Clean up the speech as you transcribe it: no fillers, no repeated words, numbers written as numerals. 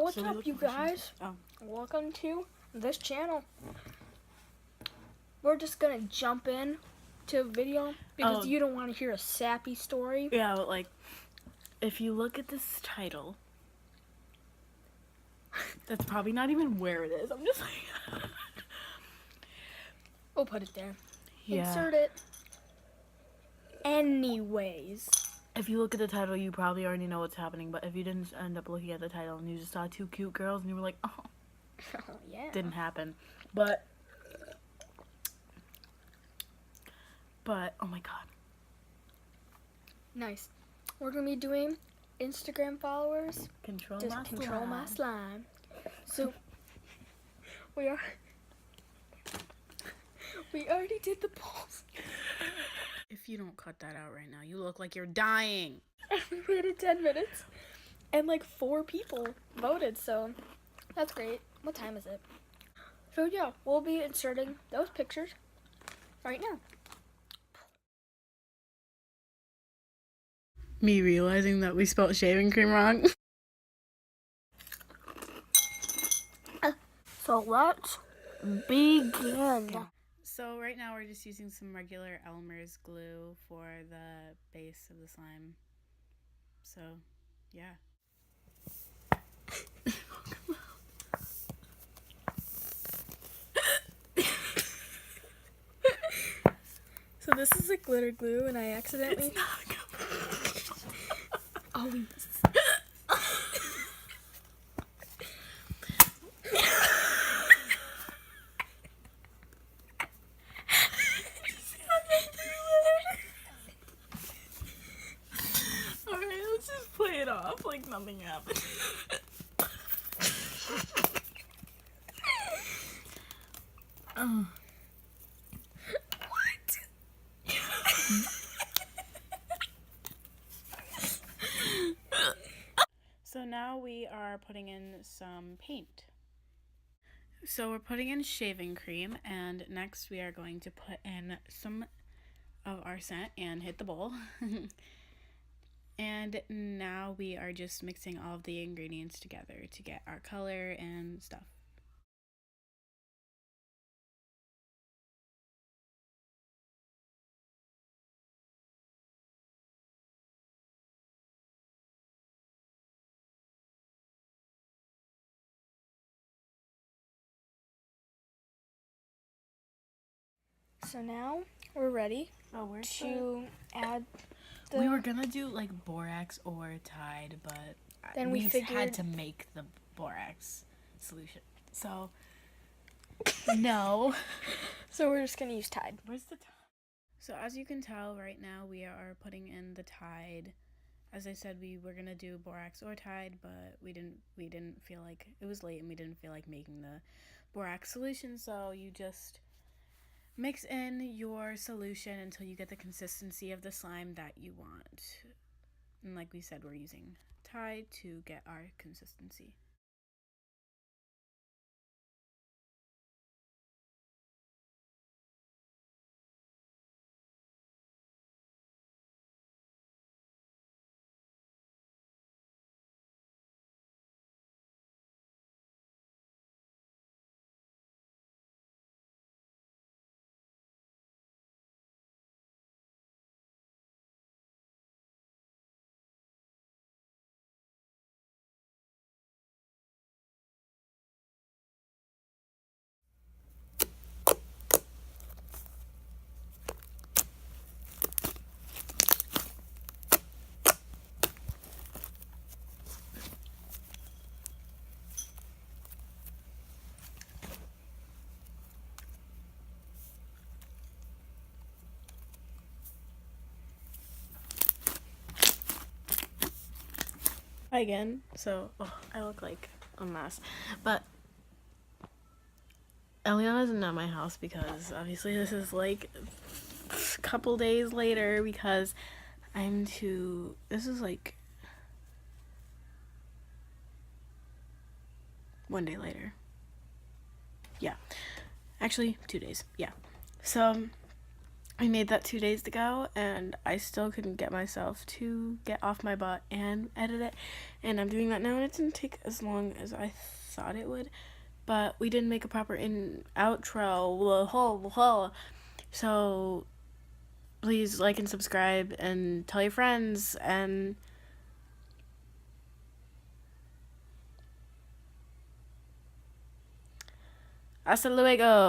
What's up, you guys? Oh. Welcome to this channel. We're just gonna jump in to a video because you don't want to hear a sappy story. Yeah, but like, if you look at this title, that's probably not even where it is. I'm just like... We'll put it there. Yeah. Insert it. Anyways. If you look at the title, you probably already know what's happening, but if you didn't end up looking at the title and you just saw two cute girls and you were like, oh, yeah. didn't happen. But, oh my god. Nice. We're going to be doing Instagram followers. Control my slime. So, we already did the polls. If you don't cut that out right now, you look like you're dying. We waited 10 minutes and like 4 people voted, so that's great. What time is it? So yeah, we'll be inserting those pictures right now. Me realizing that we spelled shaving cream wrong. So let's begin. So right now we're just using some regular Elmer's glue for the base of the slime. So, yeah. So this is a glitter glue and I accidentally... It's not good. Oh, Alright, let's just play it off like nothing happened. What? So now we are putting in some paint. So we're putting in shaving cream, and next we are going to put in some of our scent and hit the bowl. And now we are just mixing all of the ingredients together to get our color and stuff. So now we're ready to add the... We were gonna do like borax or Tide, but then we figured... had to make the borax solution. So, no. So we're just gonna use Tide. Where's the Tide? So as you can tell right now, we are putting in the Tide. As I said, we were gonna do borax or Tide, but we didn't feel like, it was late and we didn't feel like making the borax solution, so you just mix in your solution until you get the consistency of the slime that you want. And like we said, we're using Tide to get our consistency. Again, so I look like a mess, but Elianna's not at my house because obviously this is like a couple days later because this is like 1 day later. Yeah, actually 2 days. Yeah, so I made that 2 days ago, and I still couldn't get myself to get off my butt and edit it. And I'm doing that now, and it didn't take as long as I thought it would. But we didn't make a proper outro. So please like and subscribe and tell your friends, and hasta luego.